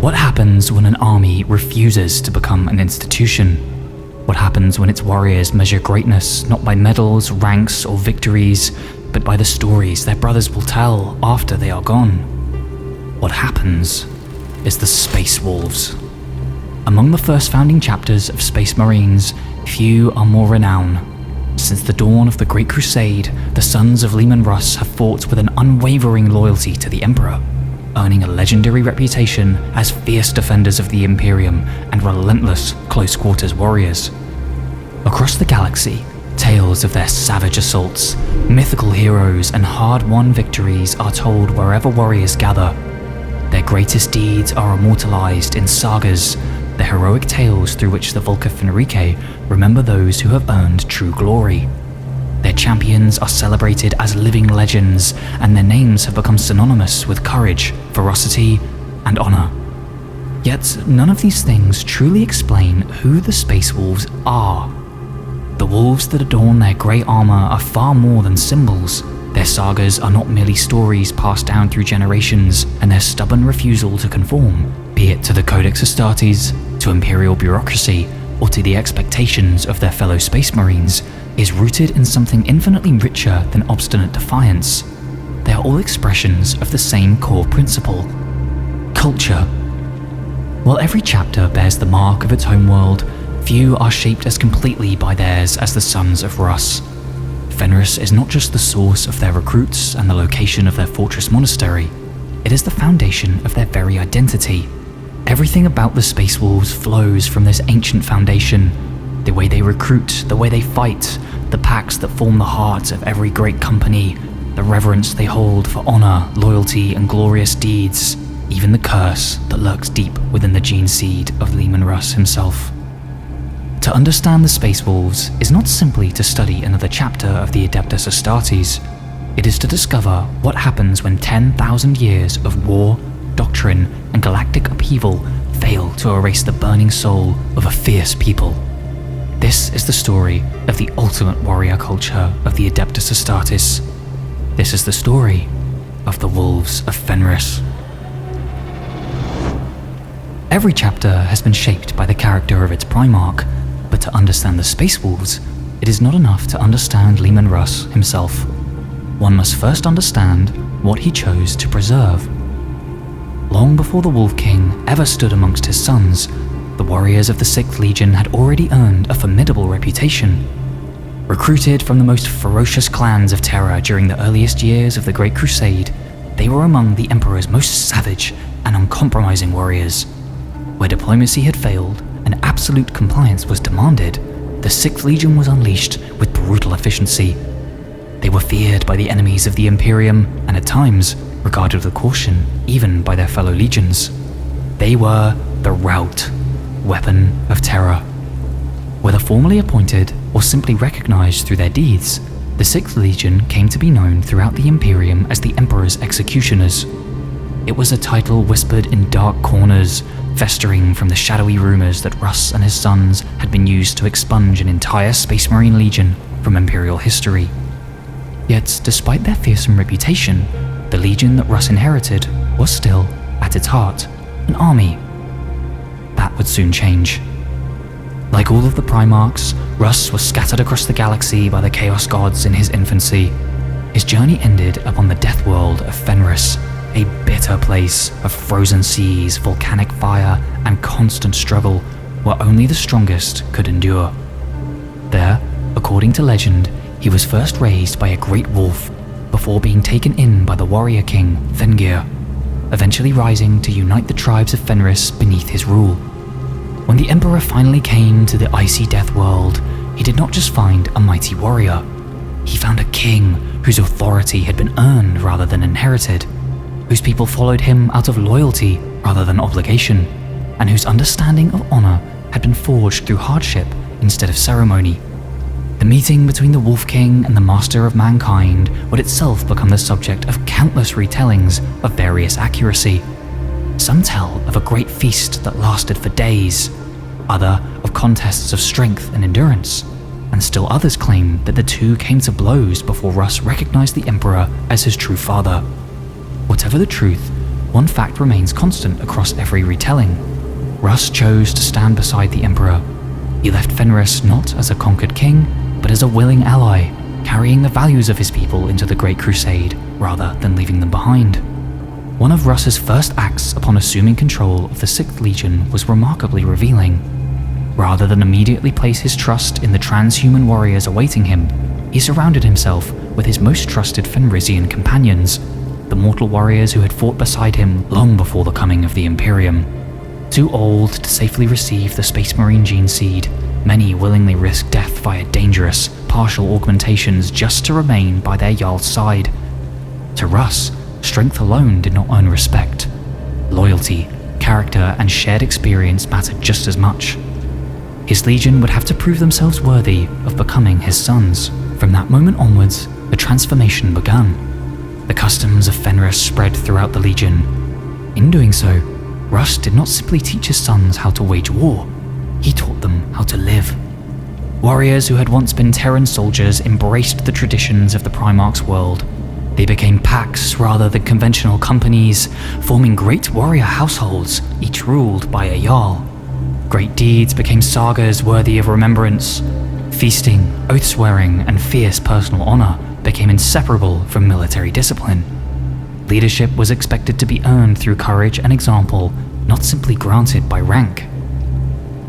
What happens when an army refuses to become an institution? What happens when its warriors measure greatness not by medals, ranks, or victories, but by the stories their brothers will tell after they are gone? What happens is the Space Wolves. Among the first founding chapters of Space Marines, few are more renowned. Since the dawn of the Great Crusade, the sons of Leman Russ have fought with an unwavering loyalty to the Emperor, earning a legendary reputation as fierce defenders of the Imperium and relentless close-quarters warriors. Across the galaxy, tales of their savage assaults, mythical heroes, and hard-won victories are told wherever warriors gather. Their greatest deeds are immortalized in sagas, the heroic tales through which the Volca Fenrique remember those who have earned true glory. Their champions are celebrated as living legends, and their names have become synonymous with courage, ferocity, and honor. Yet none of these things truly explain who the Space Wolves are. The wolves that adorn their grey armor are far more than symbols. Their sagas are not merely stories passed down through generations, and their stubborn refusal to conform, be it to the Codex Astartes, to imperial bureaucracy, or to the expectations of their fellow Space Marines, is rooted in something infinitely richer than obstinate defiance. They are all expressions of the same core principle: culture. While every chapter bears the mark of its homeworld, few are shaped as completely by theirs as the Sons of Russ. Fenris is not just the source of their recruits and the location of their fortress monastery, it is the foundation of their very identity. Everything about the Space Wolves flows from this ancient foundation. The way they recruit, the way they fight, the pacts that form the heart of every great company, the reverence they hold for honor, loyalty, and glorious deeds, even the curse that lurks deep within the gene seed of Leman Russ himself. To understand the Space Wolves is not simply to study another chapter of the Adeptus Astartes. It is to discover what happens when 10,000 years of war, doctrine, and galactic upheaval fail to erase the burning soul of a fierce people. This is the story of the ultimate warrior culture of the Adeptus Astartes. This is the story of the Wolves of Fenris. Every chapter has been shaped by the character of its Primarch, but to understand the Space Wolves, it is not enough to understand Leman Russ himself. One must first understand what he chose to preserve. Long before the Wolf King ever stood amongst his sons, the warriors of the 6th Legion had already earned a formidable reputation. Recruited from the most ferocious clans of Terra during the earliest years of the Great Crusade, they were among the Emperor's most savage and uncompromising warriors. Where diplomacy had failed and absolute compliance was demanded, the 6th Legion was unleashed with brutal efficiency. They were feared by the enemies of the Imperium, and at times, regarded with caution even by their fellow legions. They were the rout, weapon of terror. Whether formally appointed or simply recognized through their deeds, the 6th Legion came to be known throughout the Imperium as the Emperor's Executioners. It was a title whispered in dark corners, festering from the shadowy rumors that Russ and his sons had been used to expunge an entire Space Marine Legion from Imperial history. Yet, despite their fearsome reputation, the Legion that Russ inherited was still, at its heart, an army. That would soon change. Like all of the Primarchs, Russ was scattered across the galaxy by the Chaos Gods in his infancy. His journey ended upon the death world of Fenris, a bitter place of frozen seas, volcanic fire, and constant struggle where only the strongest could endure. There, according to legend, he was first raised by a great wolf before being taken in by the warrior king Fengir, eventually rising to unite the tribes of Fenris beneath his rule. When the Emperor finally came to the icy death world, he did not just find a mighty warrior. He found a king whose authority had been earned rather than inherited, whose people followed him out of loyalty rather than obligation, and whose understanding of honor had been forged through hardship instead of ceremony. The meeting between the Wolf King and the Master of Mankind would itself become the subject of countless retellings of various accuracy. Some tell of a great feast that lasted for days, other of contests of strength and endurance, and still others claim that the two came to blows before Russ recognized the Emperor as his true father. Whatever the truth, one fact remains constant across every retelling. Russ chose to stand beside the Emperor. He left Fenris not as a conquered king, but as a willing ally, carrying the values of his people into the Great Crusade, rather than leaving them behind. One of Russ's first acts upon assuming control of the 6th Legion was remarkably revealing. Rather than immediately place his trust in the transhuman warriors awaiting him, he surrounded himself with his most trusted Fenrisian companions, the mortal warriors who had fought beside him long before the coming of the Imperium. Too old to safely receive the Space Marine gene seed, many willingly risked death via dangerous, partial augmentations just to remain by their Jarl's side. To Russ, strength alone did not earn respect. Loyalty, character, and shared experience mattered just as much. His legion would have to prove themselves worthy of becoming his sons. From that moment onwards, the transformation began. The customs of Fenris spread throughout the legion. In doing so, Russ did not simply teach his sons how to wage war, he taught them how to live. Warriors who had once been Terran soldiers embraced the traditions of the Primarch's world. They became packs rather than conventional companies, forming great warrior households, each ruled by a Jarl. Great deeds became sagas worthy of remembrance. Feasting, oath-swearing, and fierce personal honor became inseparable from military discipline. Leadership was expected to be earned through courage and example, not simply granted by rank.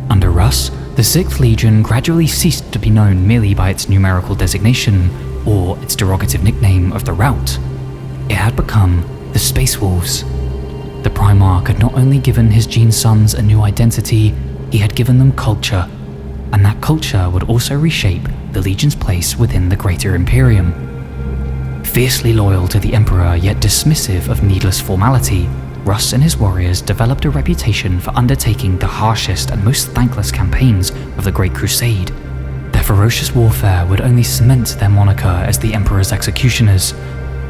Under Russ, the 6th Legion gradually ceased to be known merely by its numerical designation or its derogative nickname of the Rout. It had become the Space Wolves. The Primarch had not only given his gene sons a new identity, he had given them culture, and that culture would also reshape the Legion's place within the greater Imperium. Fiercely loyal to the Emperor yet dismissive of needless formality, Russ and his warriors developed a reputation for undertaking the harshest and most thankless campaigns of the Great Crusade. Their ferocious warfare would only cement their moniker as the Emperor's executioners,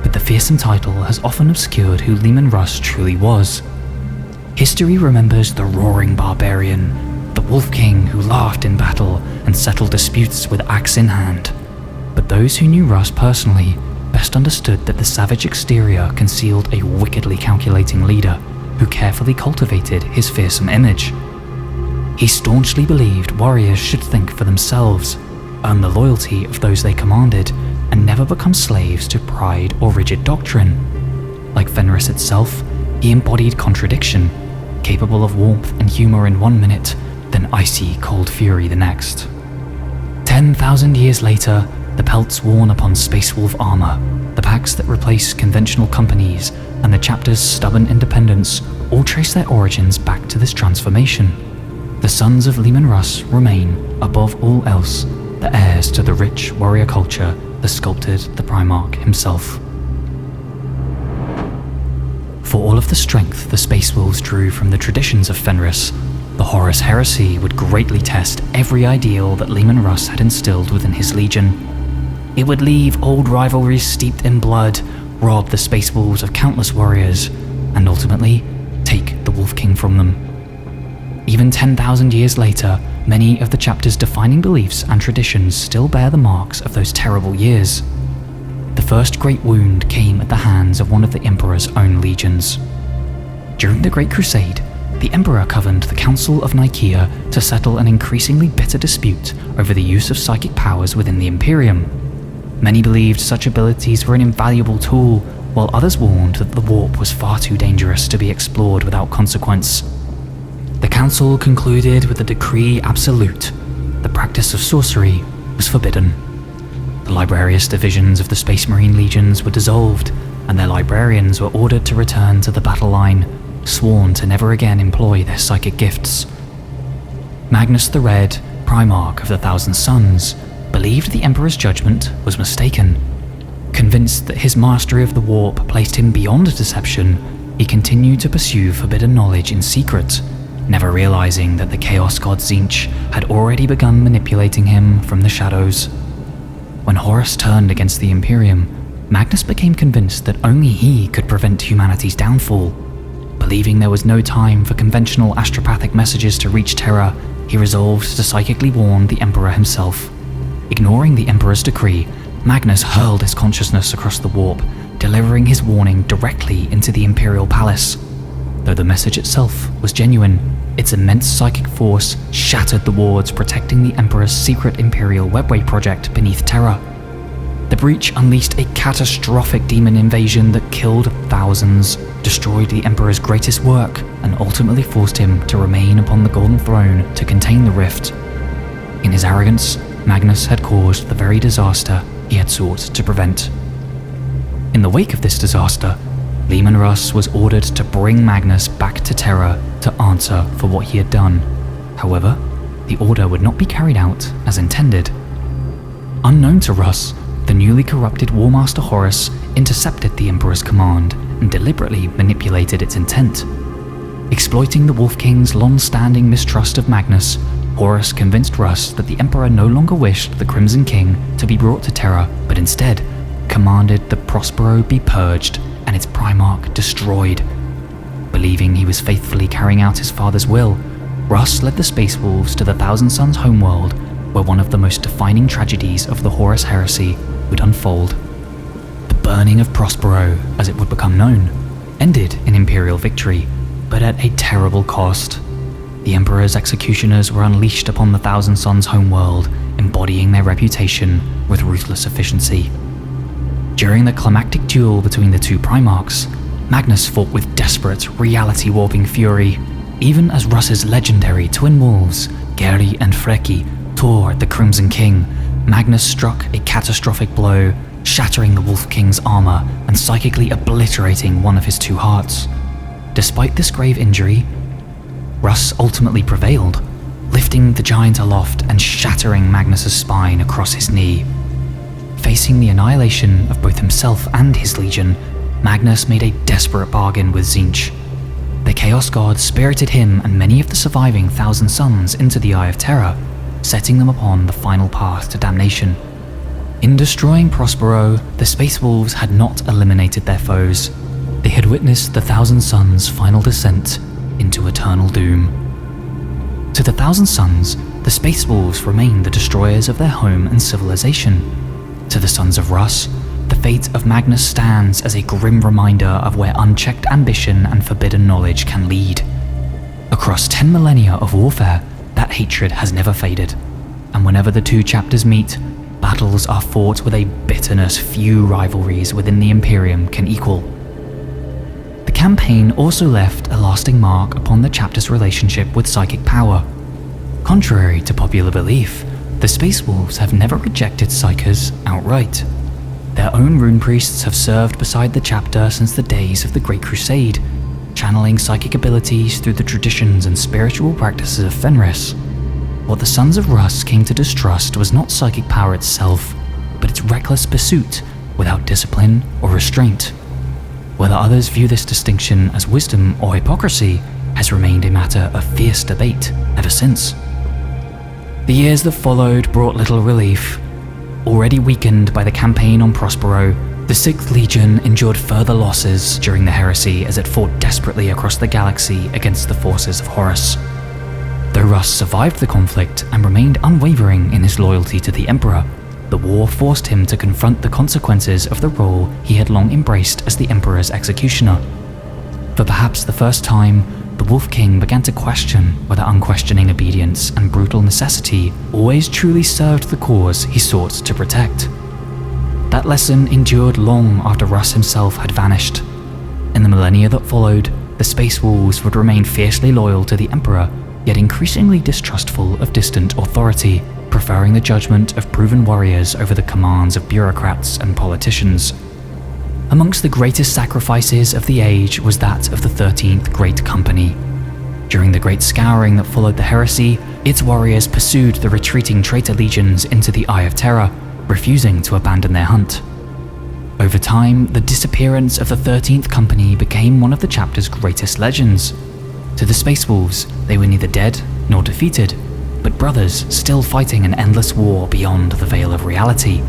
but the fearsome title has often obscured who Leman Russ truly was. History remembers the roaring barbarian, the Wolf King who laughed in battle and settled disputes with axe in hand. But those who knew Russ personally best understood that the savage exterior concealed a wickedly calculating leader who carefully cultivated his fearsome image. He staunchly believed warriors should think for themselves, earn the loyalty of those they commanded, and never become slaves to pride or rigid doctrine. Like Fenris itself, he embodied contradiction, capable of warmth and humor in one minute, then icy cold fury the next. 10,000 years later, the pelts worn upon Space Wolf armor, the packs that replace conventional companies, and the chapter's stubborn independence all trace their origins back to this transformation. The sons of Leman Russ remain, above all else, the heirs to the rich warrior culture that sculpted the Primarch himself. For all of the strength the Space Wolves drew from the traditions of Fenris, the Horus Heresy would greatly test every ideal that Leman Russ had instilled within his legion. It would leave old rivalries steeped in blood, rob the Space Wolves of countless warriors, and ultimately take the Wolf King from them. Even 10,000 years later, many of the chapter's defining beliefs and traditions still bear the marks of those terrible years. The first great wound came at the hands of one of the Emperor's own legions. During the Great Crusade, the Emperor convened the Council of Nicaea to settle an increasingly bitter dispute over the use of psychic powers within the Imperium. Many believed such abilities were an invaluable tool, while others warned that the warp was far too dangerous to be explored without consequence. The council concluded with a decree absolute: the practice of sorcery was forbidden. The librarious divisions of the Space Marine legions were dissolved, and their librarians were ordered to return to the battle line, sworn to never again employ their psychic gifts. Magnus the Red, Primarch of the Thousand Suns, believed the Emperor's judgment was mistaken. Convinced that his mastery of the warp placed him beyond deception, he continued to pursue forbidden knowledge in secret, never realizing that the Chaos God Tzeentch had already begun manipulating him from the shadows. When Horus turned against the Imperium, Magnus became convinced that only he could prevent humanity's downfall. Believing there was no time for conventional astropathic messages to reach Terra, he resolved to psychically warn the Emperor himself. Ignoring the Emperor's decree, Magnus hurled his consciousness across the warp, delivering his warning directly into the Imperial Palace. Though the message itself was genuine, its immense psychic force shattered the wards protecting the Emperor's secret Imperial webway project beneath Terra. The breach unleashed a catastrophic demon invasion that killed thousands, destroyed the Emperor's greatest work, and ultimately forced him to remain upon the Golden Throne to contain the rift. In his arrogance, Magnus had caused the very disaster he had sought to prevent. In the wake of this disaster, Leman Russ was ordered to bring Magnus back to Terra to answer for what he had done. However, the order would not be carried out as intended. Unknown to Russ, the newly corrupted Warmaster Horus intercepted the Emperor's command and deliberately manipulated its intent. Exploiting the Wolf King's long-standing mistrust of Magnus, Horus convinced Russ that the Emperor no longer wished the Crimson King to be brought to Terra, but instead commanded that Prospero be purged and its Primarch destroyed. Believing he was faithfully carrying out his father's will, Russ led the Space Wolves to the Thousand Suns homeworld, where one of the most defining tragedies of the Horus Heresy would unfold. The burning of Prospero, as it would become known, ended in Imperial victory, but at a terrible cost. The Emperor's executioners were unleashed upon the Thousand Suns homeworld, embodying their reputation with ruthless efficiency. During the climactic duel between the two Primarchs, Magnus fought with desperate, reality-warping fury, even as Russ's legendary twin wolves, Geri and Freki, tore at the Crimson King. Magnus struck a catastrophic blow, shattering the Wolf King's armor and psychically obliterating one of his two hearts. Despite this grave injury, Russ ultimately prevailed, lifting the giant aloft and shattering Magnus's spine across his knee. Facing the annihilation of both himself and his legion, Magnus made a desperate bargain with Tzeentch. The Chaos God spirited him and many of the surviving Thousand Suns into the Eye of Terror, setting them upon the final path to damnation. In destroying Prospero, the Space Wolves had not eliminated their foes. They had witnessed the Thousand Suns' final descent into eternal doom. To the Thousand Suns, the Space Wolves remained the destroyers of their home and civilization. To the Sons of Russ, the fate of Magnus stands as a grim reminder of where unchecked ambition and forbidden knowledge can lead. Across 10 millennia of warfare, that hatred has never faded, and whenever the two chapters meet, battles are fought with a bitterness few rivalries within the Imperium can equal. The campaign also left a lasting mark upon the chapter's relationship with psychic power. Contrary to popular belief, the Space Wolves have never rejected Psykers outright. Their own rune priests have served beside the chapter since the days of the Great Crusade, channeling psychic abilities through the traditions and spiritual practices of Fenris. What the Sons of Russ came to distrust was not psychic power itself, but its reckless pursuit without discipline or restraint. Whether others view this distinction as wisdom or hypocrisy has remained a matter of fierce debate ever since. The years that followed brought little relief. Already weakened by the campaign on Prospero, the 6th Legion endured further losses during the Heresy as it fought desperately across the galaxy against the forces of Horus. Though Russ survived the conflict and remained unwavering in his loyalty to the Emperor, the war forced him to confront the consequences of the role he had long embraced as the Emperor's executioner. For perhaps the first time, the Wolf King began to question whether unquestioning obedience and brutal necessity always truly served the cause he sought to protect. That lesson endured long after Russ himself had vanished. In the millennia that followed, the Space Wolves would remain fiercely loyal to the Emperor, yet increasingly distrustful of distant authority, preferring the judgment of proven warriors over the commands of bureaucrats and politicians. Amongst the greatest sacrifices of the age was that of the 13th Great Company. During the Great Scouring that followed the Heresy, its warriors pursued the retreating traitor legions into the Eye of Terror, refusing to abandon their hunt. Over time, the disappearance of the 13th Company became one of the chapter's greatest legends. To the Space Wolves, they were neither dead nor defeated, but brothers still fighting an endless war beyond the veil of reality.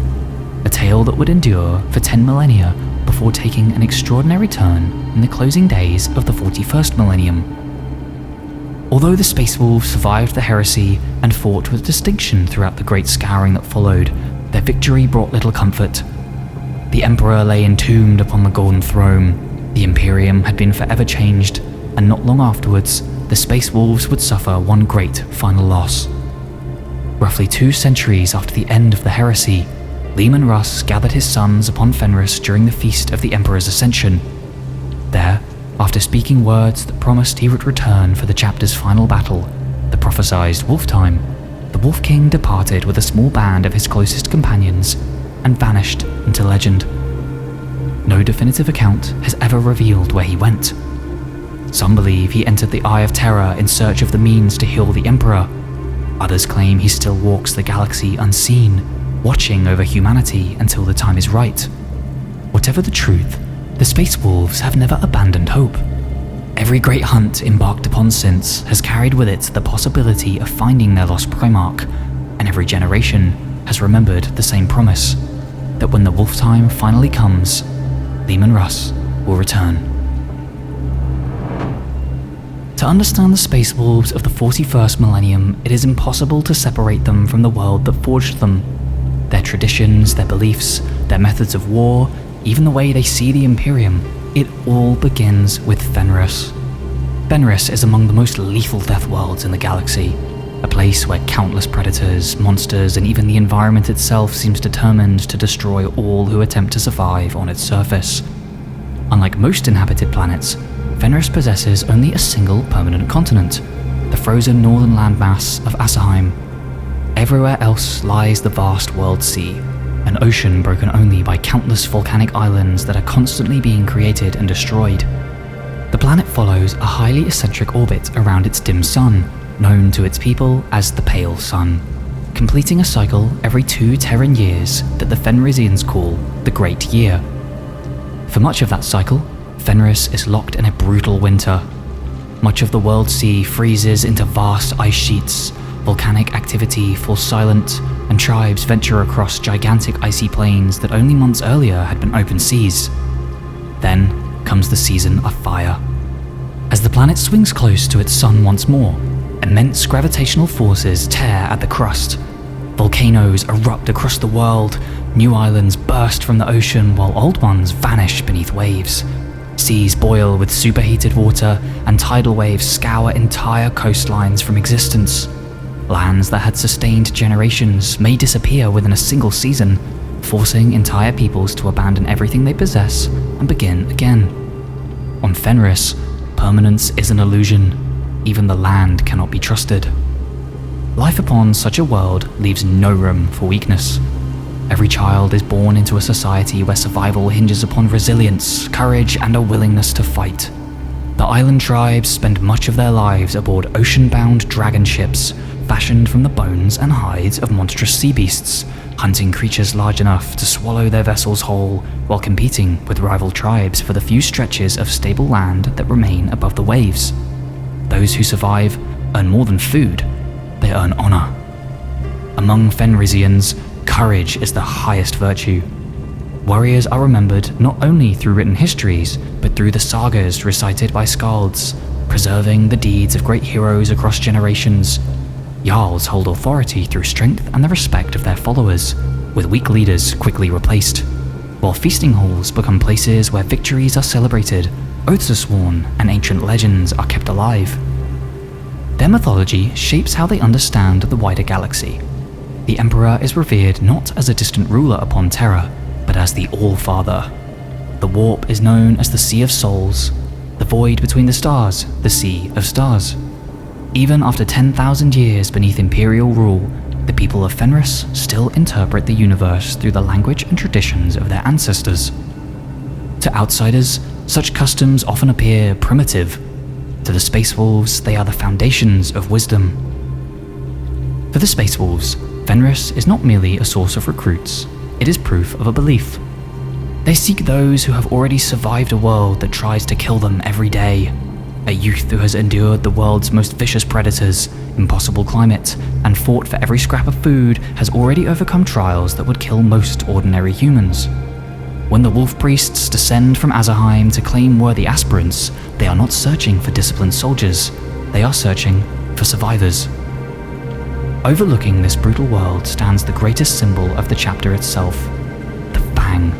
A tale that would endure for 10 millennia before taking an extraordinary turn in the closing days of the 41st millennium. Although the Space Wolves survived the Heresy and fought with distinction throughout the Great Scouring that followed, their victory brought little comfort. The Emperor lay entombed upon the Golden Throne, the Imperium had been forever changed, and not long afterwards, the Space Wolves would suffer one great final loss. Roughly 2 centuries after the end of the Heresy, Leman Russ gathered his sons upon Fenris during the Feast of the Emperor's Ascension. There, after speaking words that promised he would return for the chapter's final battle, the prophesized Wolf Time, the Wolf King departed with a small band of his closest companions and vanished into legend. No definitive account has ever revealed where he went. Some believe he entered the Eye of Terror in search of the means to heal the Emperor. Others claim he still walks the galaxy unseen, watching over humanity until the time is right. Whatever the truth, the Space Wolves have never abandoned hope. Every great hunt embarked upon since has carried with it the possibility of finding their lost Primarch, and every generation has remembered the same promise, that when the Wolf Time finally comes, Leman Russ will return. To understand the Space Wolves of the 41st millennium, it is impossible to separate them from the world that forged them. Their traditions, their beliefs, their methods of war, even the way they see the Imperium, it all begins with Fenris. Fenris is among the most lethal death worlds in the galaxy, a place where countless predators, monsters, and even the environment itself seems determined to destroy all who attempt to survive on its surface. Unlike most inhabited planets, Fenris possesses only a single permanent continent, the frozen northern landmass of Assaheim. Everywhere else lies the vast world sea, an ocean broken only by countless volcanic islands that are constantly being created and destroyed. The planet follows a highly eccentric orbit around its dim sun, known to its people as the Pale Sun, completing a cycle every 2 Terran years that the Fenrisians call the Great Year. For much of that cycle, Fenris is locked in a brutal winter. Much of the world sea freezes into vast ice sheets, volcanic activity falls silent, and tribes venture across gigantic icy plains that only months earlier had been open seas. Then comes the season of fire. As the planet swings close to its sun once more, immense gravitational forces tear at the crust. Volcanoes erupt across the world, new islands burst from the ocean while old ones vanish beneath waves. Seas boil with superheated water, and tidal waves scour entire coastlines from existence. Lands that had sustained generations may disappear within a single season, forcing entire peoples to abandon everything they possess and begin again. On Fenris, permanence is an illusion. Even the land cannot be trusted. Life upon such a world leaves no room for weakness. Every child is born into a society where survival hinges upon resilience, courage, and a willingness to fight. The island tribes spend much of their lives aboard ocean-bound dragon ships, fashioned from the bones and hides of monstrous sea beasts, hunting creatures large enough to swallow their vessels whole, while competing with rival tribes for the few stretches of stable land that remain above the waves. Those who survive earn more than food, they earn honor. Among Fenrisians, courage is the highest virtue. Warriors are remembered not only through written histories, but through the sagas recited by skalds, preserving the deeds of great heroes across generations. Jarls hold authority through strength and the respect of their followers, with weak leaders quickly replaced, while feasting halls become places where victories are celebrated, oaths are sworn, and ancient legends are kept alive. Their mythology shapes how they understand the wider galaxy. The Emperor is revered not as a distant ruler upon Terra, but as the All-Father. The warp is known as the Sea of Souls, the void between the stars, the Sea of Stars. Even after 10,000 years beneath Imperial rule, the people of Fenris still interpret the universe through the language and traditions of their ancestors. To outsiders, such customs often appear primitive. To the Space Wolves, they are the foundations of wisdom. For the Space Wolves, Fenris is not merely a source of recruits, it is proof of a belief. They seek those who have already survived a world that tries to kill them every day. A youth who has endured the world's most vicious predators, impossible climate, and fought for every scrap of food has already overcome trials that would kill most ordinary humans. When the wolf priests descend from Assaheim to claim worthy aspirants, they are not searching for disciplined soldiers, they are searching for survivors. Overlooking this brutal world stands the greatest symbol of the chapter itself, the Fang.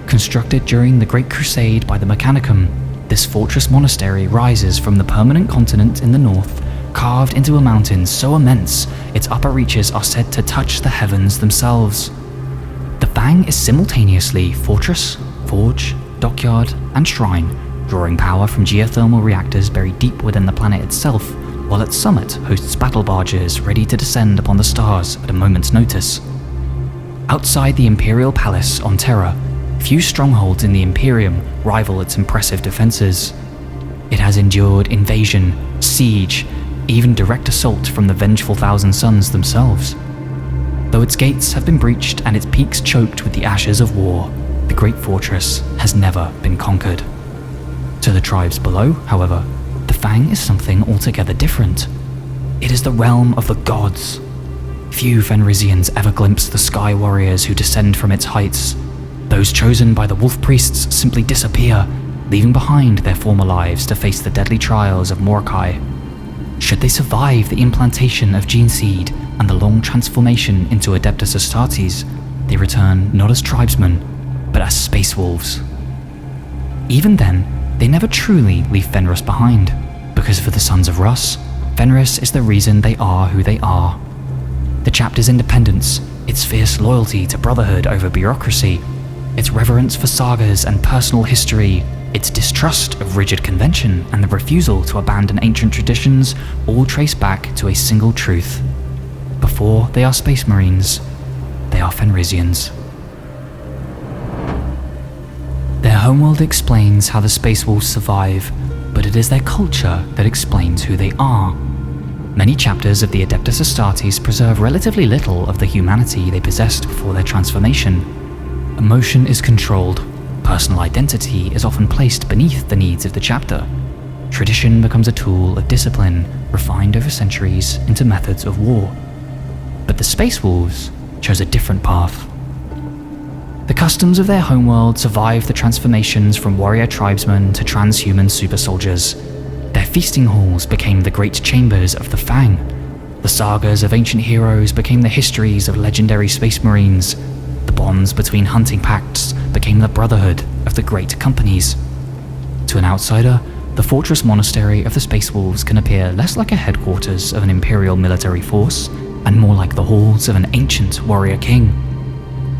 Constructed during the Great Crusade by the Mechanicum, This fortress monastery rises from the permanent continent in the north, carved into a mountain so immense its upper reaches are said to touch the heavens themselves. The Fang is simultaneously fortress, forge, dockyard, and shrine, drawing power from geothermal reactors buried deep within the planet itself, while its summit hosts battle barges ready to descend upon the stars at a moment's notice. Outside the Imperial Palace on Terra, few strongholds in the Imperium rival its impressive defenses. It has endured invasion, siege, even direct assault from the vengeful Thousand Suns themselves. Though its gates have been breached and its peaks choked with the ashes of war, the great fortress has never been conquered. To the tribes below, however, the Fang is something altogether different. It is the realm of the gods. Few Fenrisians ever glimpse the sky warriors who descend from its heights. Those chosen by the wolf priests simply disappear, leaving behind their former lives to face the deadly trials of Mordecai. Should they survive the implantation of Gene Seed and the long transformation into Adeptus Astartes, they return not as tribesmen, but as space wolves. Even then, they never truly leave Fenris behind, because for the Sons of Russ, Fenris is the reason they are who they are. The chapter's independence, its fierce loyalty to brotherhood over bureaucracy, its reverence for sagas and personal history, its distrust of rigid convention and the refusal to abandon ancient traditions all trace back to a single truth. Before they are Space Marines, they are Fenrisians. Their homeworld explains how the Space Wolves survive, but it is their culture that explains who they are. Many chapters of the Adeptus Astartes preserve relatively little of the humanity they possessed before their transformation. Emotion is controlled. Personal identity is often placed beneath the needs of the chapter. Tradition becomes a tool of discipline, refined over centuries into methods of war. But the Space Wolves chose a different path. The customs of their homeworld survived the transformations from warrior tribesmen to transhuman super soldiers. Their feasting halls became the great chambers of the Fang. The sagas of ancient heroes became the histories of legendary Space Marines. The bonds between hunting pacts became the brotherhood of the great companies. To an outsider, the fortress monastery of the Space Wolves can appear less like a headquarters of an imperial military force, and more like the halls of an ancient warrior king.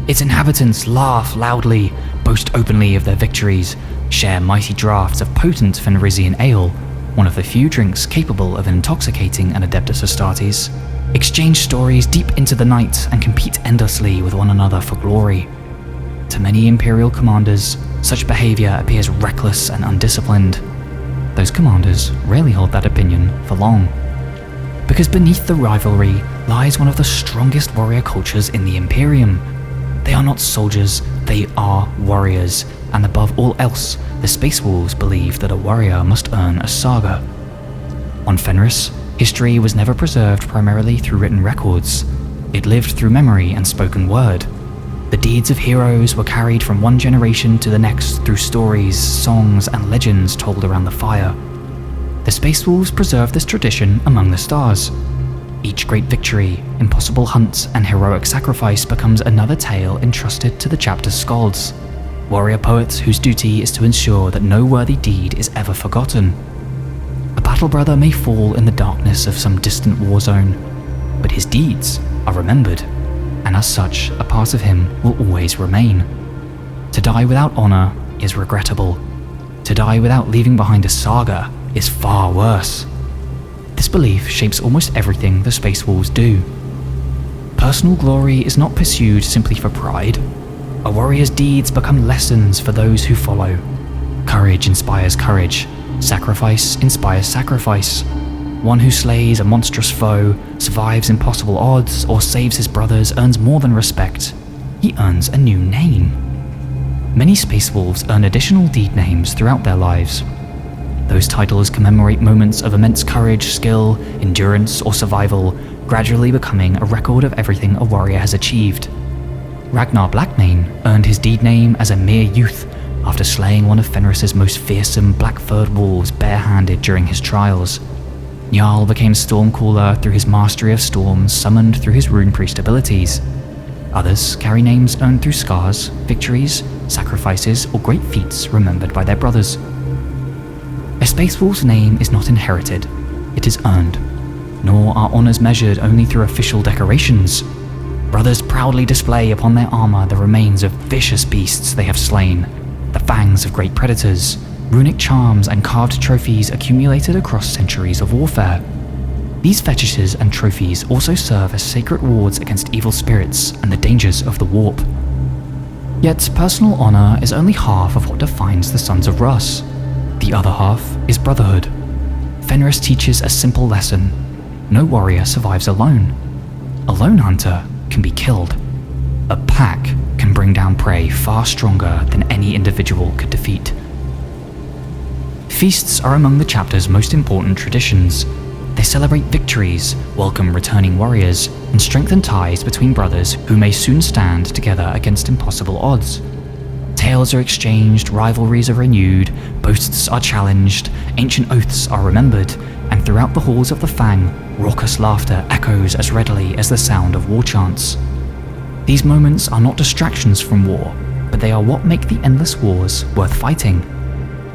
Its inhabitants laugh loudly, boast openly of their victories, share mighty draughts of potent Fenrisian ale, one of the few drinks capable of intoxicating an Adeptus Astartes, exchange stories deep into the night and compete endlessly with one another for glory. To many Imperial commanders, such behavior appears reckless and undisciplined. Those commanders rarely hold that opinion for long. Because beneath the rivalry lies one of the strongest warrior cultures in the Imperium. They are not soldiers, they are warriors, and above all else, the Space Wolves believe that a warrior must earn a saga. On Fenris, history was never preserved primarily through written records. It lived through memory and spoken word. The deeds of heroes were carried from one generation to the next through stories, songs, and legends told around the fire. The Space Wolves preserve this tradition among the stars. Each great victory, impossible hunt, and heroic sacrifice becomes another tale entrusted to the chapter's skalds, warrior poets whose duty is to ensure that no worthy deed is ever forgotten. A battle brother may fall in the darkness of some distant war zone, but his deeds are remembered, and as such, a part of him will always remain. To die without honor is regrettable. To die without leaving behind a saga is far worse. This belief shapes almost everything the Space Wolves do. Personal glory is not pursued simply for pride. A warrior's deeds become lessons for those who follow. Courage inspires courage. Sacrifice inspires sacrifice. One who slays a monstrous foe, survives impossible odds, or saves his brothers earns more than respect. He earns a new name. Many Space Wolves earn additional deed names throughout their lives. Those titles commemorate moments of immense courage, skill, endurance, or survival, gradually becoming a record of everything a warrior has achieved. Ragnar Blackmane earned his deed name as a mere youth after slaying one of Fenris's most fearsome black-furred wolves barehanded during his trials. Njal became Stormcaller through his mastery of storms summoned through his rune priest abilities. Others carry names earned through scars, victories, sacrifices, or great feats remembered by their brothers. A Space Wolf's name is not inherited, it is earned, nor are honours measured only through official decorations. Brothers proudly display upon their armour the remains of vicious beasts they have slain, the fangs of great predators, runic charms and carved trophies accumulated across centuries of warfare. These fetishes and trophies also serve as sacred wards against evil spirits and the dangers of the warp. Yet personal honour is only half of what defines the Sons of Russ. The other half is brotherhood. Fenris teaches a simple lesson: no warrior survives alone. A lone hunter can be killed. A pack can bring down prey far stronger than any individual could defeat. Feasts are among the chapter's most important traditions. They celebrate victories, welcome returning warriors, and strengthen ties between brothers who may soon stand together against impossible odds. Tales are exchanged, rivalries are renewed, boasts are challenged, ancient oaths are remembered, and throughout the halls of the Fang, raucous laughter echoes as readily as the sound of war chants. These moments are not distractions from war, but they are what make the endless wars worth fighting.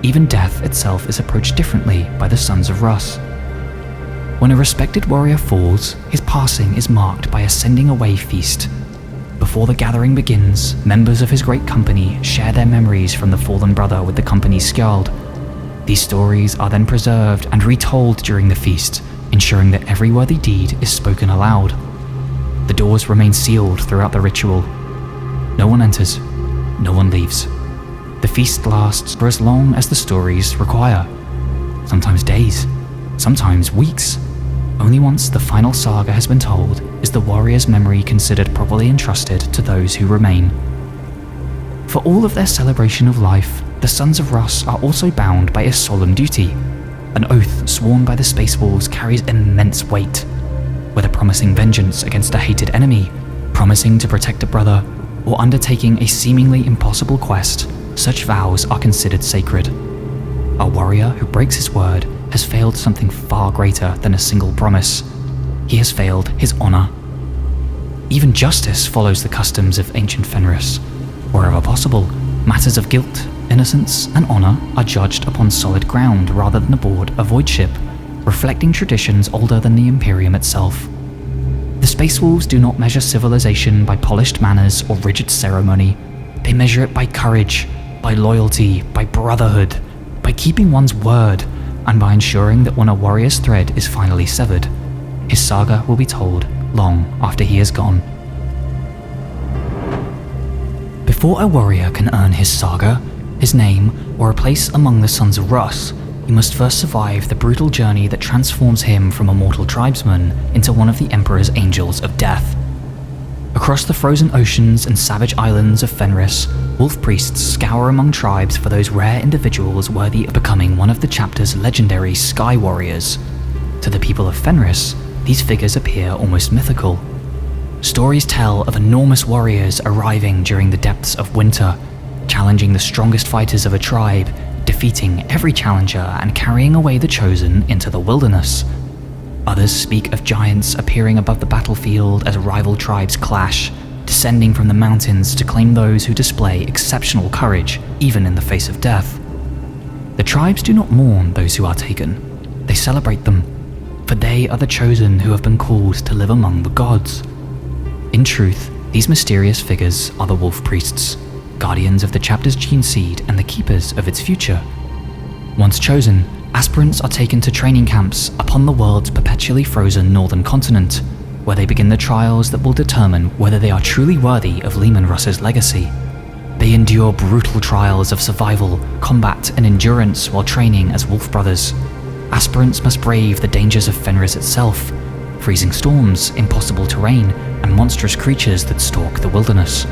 Even death itself is approached differently by the Sons of Russ. When a respected warrior falls, his passing is marked by a sending away feast. Before the gathering begins, members of his great company share their memories from the fallen brother with the company's skald. These stories are then preserved and retold during the feast, ensuring that every worthy deed is spoken aloud. The doors remain sealed throughout the ritual. No one enters, no one leaves. The feast lasts for as long as the stories require. Sometimes days, sometimes weeks. Only once the final saga has been told is the warrior's memory considered properly entrusted to those who remain. For all of their celebration of life, the Sons of Russ are also bound by a solemn duty. An oath sworn by the Space Wolves carries immense weight. Whether promising vengeance against a hated enemy, promising to protect a brother, or undertaking a seemingly impossible quest, such vows are considered sacred. A warrior who breaks his word has failed something far greater than a single promise. He has failed his honor. Even justice follows the customs of ancient Fenris. Wherever possible, matters of guilt, innocence, and honor are judged upon solid ground rather than aboard a void ship, reflecting traditions older than the Imperium itself. The Space Wolves do not measure civilization by polished manners or rigid ceremony. They measure it by courage, by loyalty, by brotherhood, by keeping one's word, and by ensuring that when a warrior's thread is finally severed, his saga will be told long after he is gone. Before a warrior can earn his saga, his name, or a place among the Sons of Russ, he must first survive the brutal journey that transforms him from a mortal tribesman into one of the Emperor's Angels of Death. Across the frozen oceans and savage islands of Fenris, wolf priests scour among tribes for those rare individuals worthy of becoming one of the chapter's legendary Sky Warriors. To the people of Fenris, these figures appear almost mythical. Stories tell of enormous warriors arriving during the depths of winter, challenging the strongest fighters of a tribe, defeating every challenger and carrying away the chosen into the wilderness. Others speak of giants appearing above the battlefield as rival tribes clash, descending from the mountains to claim those who display exceptional courage even in the face of death. The tribes do not mourn those who are taken, they celebrate them, for they are the chosen who have been called to live among the gods. In truth, these mysterious figures are the wolf priests, guardians of the chapter's gene seed and the keepers of its future. Once chosen, aspirants are taken to training camps upon the world's perpetually frozen northern continent, where they begin the trials that will determine whether they are truly worthy of Leman Russ's legacy. They endure brutal trials of survival, combat, and endurance while training as wolf brothers. Aspirants must brave the dangers of Fenris itself, freezing storms, impossible terrain, and monstrous creatures that stalk the wilderness.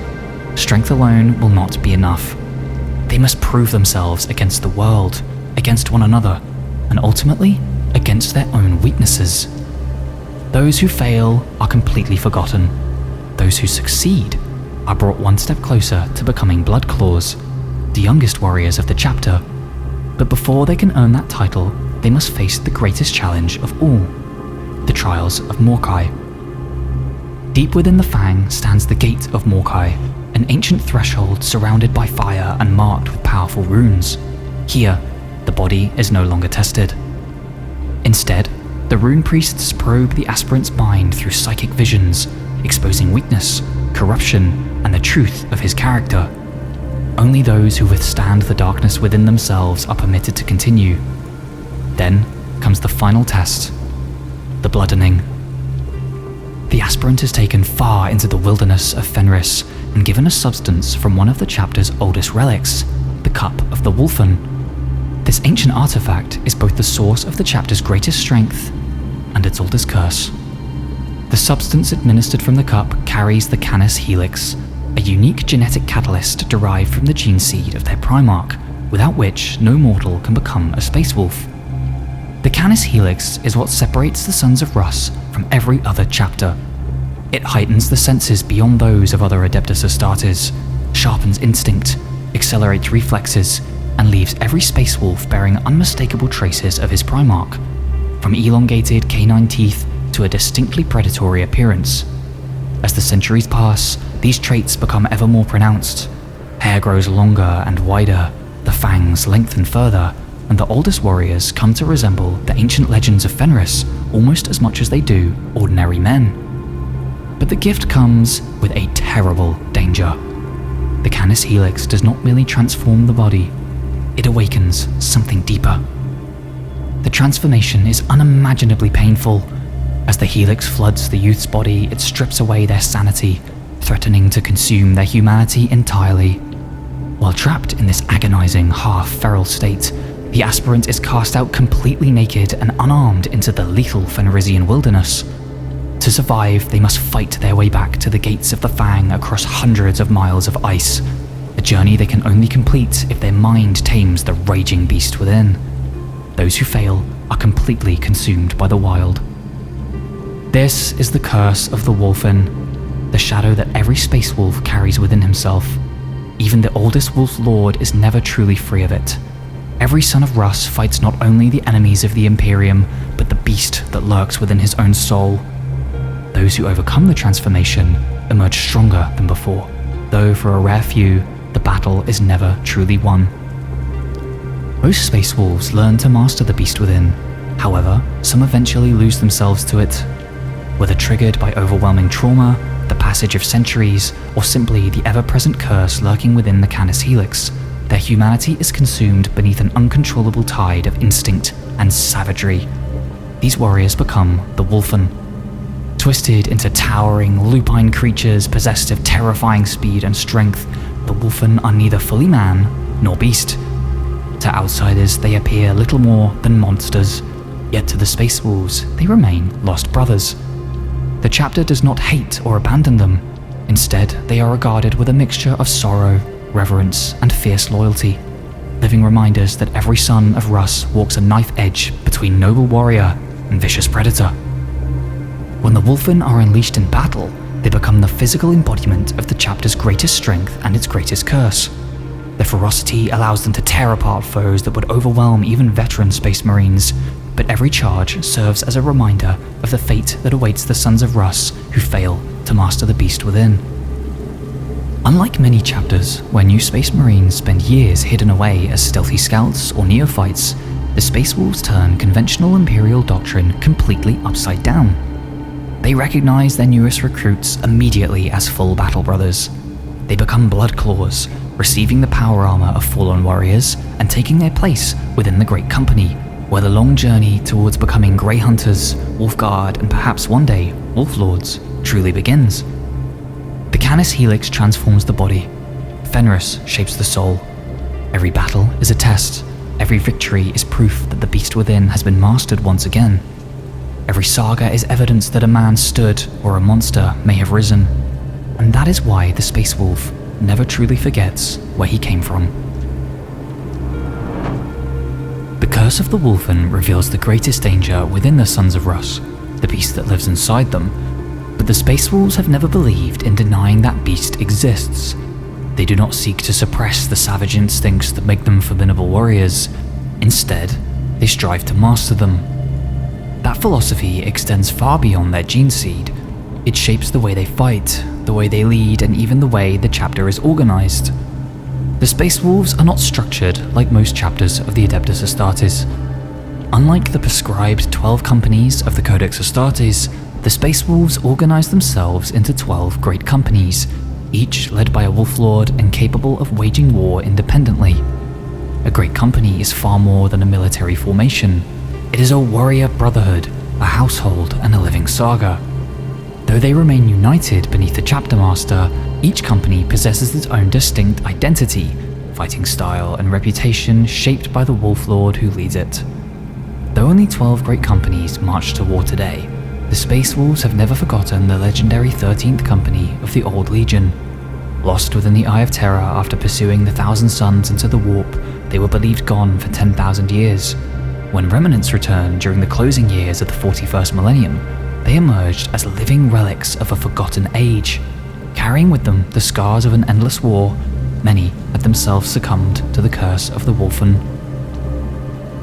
Strength alone will not be enough. They must prove themselves against the world, against one another, and ultimately, against their own weaknesses. Those who fail are completely forgotten. Those who succeed are brought one step closer to becoming Bloodclaws, the youngest warriors of the chapter. But before they can earn that title, they must face the greatest challenge of all, the trials of Morkai. Deep within the Fang stands the Gate of Morkai, an ancient threshold surrounded by fire and marked with powerful runes. Here, the body is no longer tested. Instead, the rune priests probe the aspirant's mind through psychic visions, exposing weakness, corruption, and the truth of his character. Only those who withstand the darkness within themselves are permitted to continue. Then comes the final test, the bloodening. The aspirant is taken far into the wilderness of Fenris and given a substance from one of the chapter's oldest relics, the Cup of the Wolfen. This ancient artifact is both the source of the chapter's greatest strength and its oldest curse. The substance administered from the cup carries the Canis Helix, a unique genetic catalyst derived from the gene seed of their Primarch, without which no mortal can become a space wolf. The Canis Helix is what separates the Sons of Russ from every other chapter. It heightens the senses beyond those of other Adeptus Astartes, sharpens instinct, accelerates reflexes, and leaves every space wolf bearing unmistakable traces of his Primarch, from elongated canine teeth to a distinctly predatory appearance. As the centuries pass, these traits become ever more pronounced. Hair grows longer and wider, the fangs lengthen further, and the oldest warriors come to resemble the ancient legends of Fenris almost as much as they do ordinary men. But the gift comes with a terrible danger. The Canis Helix does not merely transform the body, it awakens something deeper. The transformation is unimaginably painful. As the Helix floods the youth's body, it strips away their sanity, threatening to consume their humanity entirely. While trapped in this agonizing, half-feral state, the aspirant is cast out completely naked and unarmed into the lethal Fenrisian wilderness. To survive, they must fight their way back to the gates of the Fang across hundreds of miles of ice, a journey they can only complete if their mind tames the raging beast within. Those who fail are completely consumed by the wild. This is the curse of the Wolfen, the shadow that every space wolf carries within himself. Even the oldest wolf lord is never truly free of it. Every son of Russ fights not only the enemies of the Imperium, but the beast that lurks within his own soul. Those who overcome the transformation emerge stronger than before, though for a rare few, the battle is never truly won. Most space wolves learn to master the beast within. However, some eventually lose themselves to it. Whether triggered by overwhelming trauma, the passage of centuries, or simply the ever-present curse lurking within the Canis Helix, their humanity is consumed beneath an uncontrollable tide of instinct and savagery. These warriors become the Wolfen. Twisted into towering, lupine creatures possessed of terrifying speed and strength, the Wolfen are neither fully man nor beast. To outsiders, they appear little more than monsters, yet to the space wolves, they remain lost brothers. The chapter does not hate or abandon them. Instead, they are regarded with a mixture of sorrow, reverence, and fierce loyalty, living reminders that every son of Russ walks a knife edge between noble warrior and vicious predator. When the Wolfen are unleashed in battle, they become the physical embodiment of the chapter's greatest strength and its greatest curse. Their ferocity allows them to tear apart foes that would overwhelm even veteran Space Marines, but every charge serves as a reminder of the fate that awaits the Sons of Russ who fail to master the beast within. Unlike many chapters, where new Space Marines spend years hidden away as stealthy scouts or neophytes, the Space Wolves turn conventional Imperial doctrine completely upside down. They recognize their newest recruits immediately as full battle brothers. They become Bloodclaws, receiving the power armor of fallen warriors and taking their place within the Great Company, where the long journey towards becoming Grey Hunters, Wolf Guard, and perhaps one day, Wolf Lords, truly begins. The Canis Helix transforms the body. Fenris shapes the soul. Every battle is a test. Every victory is proof that the beast within has been mastered once again. Every saga is evidence that a man stood or a monster may have risen. And that is why the Space Wolf never truly forgets where he came from. The Curse of the Wolfen reveals the greatest danger within the Sons of Russ, the beast that lives inside them, but the Space Wolves have never believed in denying that beast exists. They do not seek to suppress the savage instincts that make them formidable warriors. Instead, they strive to master them. That philosophy extends far beyond their gene seed. It shapes the way they fight, the way they lead, and even the way the chapter is organized. The Space Wolves are not structured like most chapters of the Adeptus Astartes. Unlike the prescribed 12 companies of the Codex Astartes, the Space Wolves organize themselves into 12 great companies, each led by a Wolf Lord and capable of waging war independently. A great company is far more than a military formation. It is a warrior brotherhood, a household, and a living saga. Though they remain united beneath the chapter master, each company possesses its own distinct identity, fighting style, and reputation shaped by the Wolf Lord who leads it. Though only 12 great companies march to war today, the Space Wolves have never forgotten the legendary 13th Company of the Old Legion. Lost within the Eye of Terror after pursuing the Thousand Suns into the Warp, they were believed gone for 10,000 years. When remnants returned during the closing years of the 41st millennium, they emerged as living relics of a forgotten age. Carrying with them the scars of an endless war, many had themselves succumbed to the curse of the Wolfen.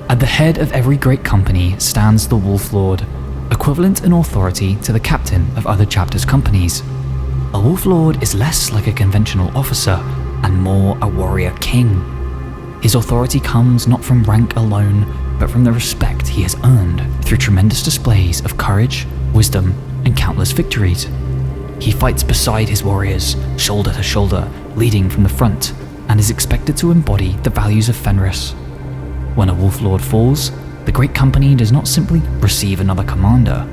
At the head of every great company stands the Wolf Lord, equivalent in authority to the captain of other chapters' companies. A Wolf Lord is less like a conventional officer and more a warrior king. His authority comes not from rank alone, but from the respect he has earned through tremendous displays of courage, wisdom, and countless victories. He fights beside his warriors, shoulder to shoulder, leading from the front, and is expected to embody the values of Fenris. When a Wolf Lord falls, the Great Company does not simply receive another commander,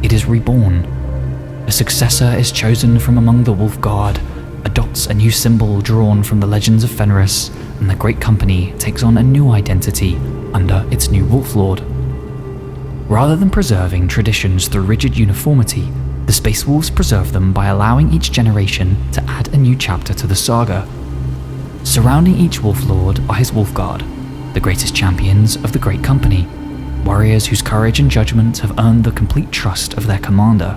it is reborn. A successor is chosen from among the Wolf Guard, adopts a new symbol drawn from the legends of Fenris, and the Great Company takes on a new identity under its new Wolf Lord. Rather than preserving traditions through rigid uniformity, the Space Wolves preserve them by allowing each generation to add a new chapter to the saga. Surrounding each Wolf Lord are his Wolf Guard, the greatest champions of the Great Company, warriors whose courage and judgment have earned the complete trust of their commander.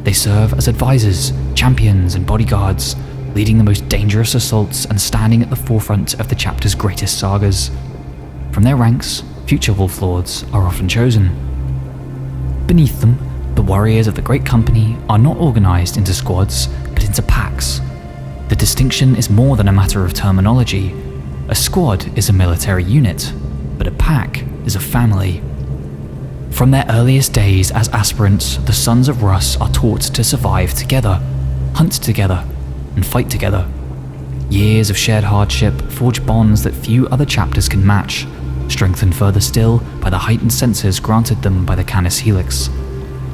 They serve as advisors, champions, and bodyguards, leading the most dangerous assaults and standing at the forefront of the chapter's greatest sagas. From their ranks, future Wolf Lords are often chosen. Beneath them, the warriors of the Great Company are not organized into squads, but into packs. The distinction is more than a matter of terminology. A squad is a military unit, but a pack is a family. From their earliest days as aspirants, the sons of Russ are taught to survive together, hunt together, and fight together. Years of shared hardship forge bonds that few other chapters can match, strengthened further still by the heightened senses granted them by the Canis Helix.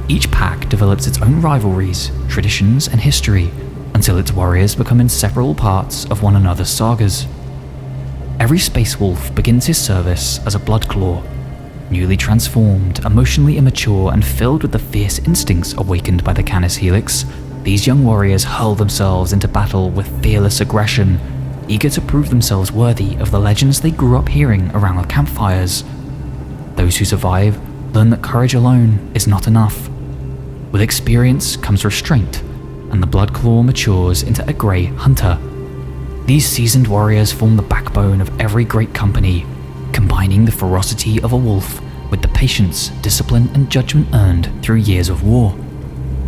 Each pack develops its own rivalries, traditions, and history, until its warriors become inseparable parts of one another's sagas. Every Space Wolf begins his service as a Bloodclaw, newly transformed, emotionally immature, and filled with the fierce instincts awakened by the Canis Helix. These young warriors hurl themselves into battle with fearless aggression, eager to prove themselves worthy of the legends they grew up hearing around the campfires. Those who survive learn that courage alone is not enough. With experience comes restraint, and the Bloodclaw matures into a grey hunter. These seasoned warriors form the backbone of every great company, combining the ferocity of a wolf with the patience, discipline, and judgment earned through years of war.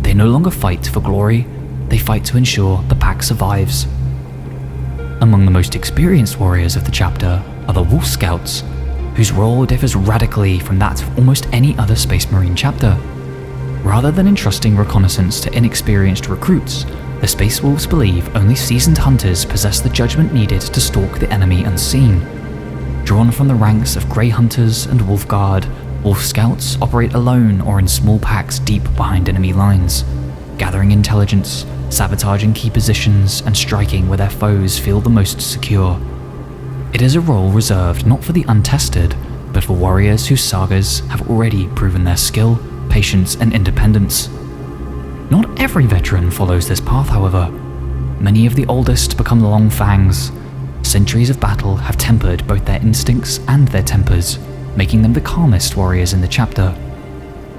They no longer fight for glory, they fight to ensure the pack survives. Among the most experienced warriors of the chapter are the Wolf Scouts, whose role differs radically from that of almost any other Space Marine chapter. Rather than entrusting reconnaissance to inexperienced recruits, the Space Wolves believe only seasoned hunters possess the judgment needed to stalk the enemy unseen. Drawn from the ranks of Grey Hunters and Wolf Guard, Wolf Scouts operate alone or in small packs deep behind enemy lines, gathering intelligence, sabotaging key positions, and striking where their foes feel the most secure. It is a role reserved not for the untested, but for warriors whose sagas have already proven their skill, patience, and independence. Not every veteran follows this path, however. Many of the oldest become the Long Fangs. Centuries of battle have tempered both their instincts and their tempers, making them the calmest warriors in the chapter.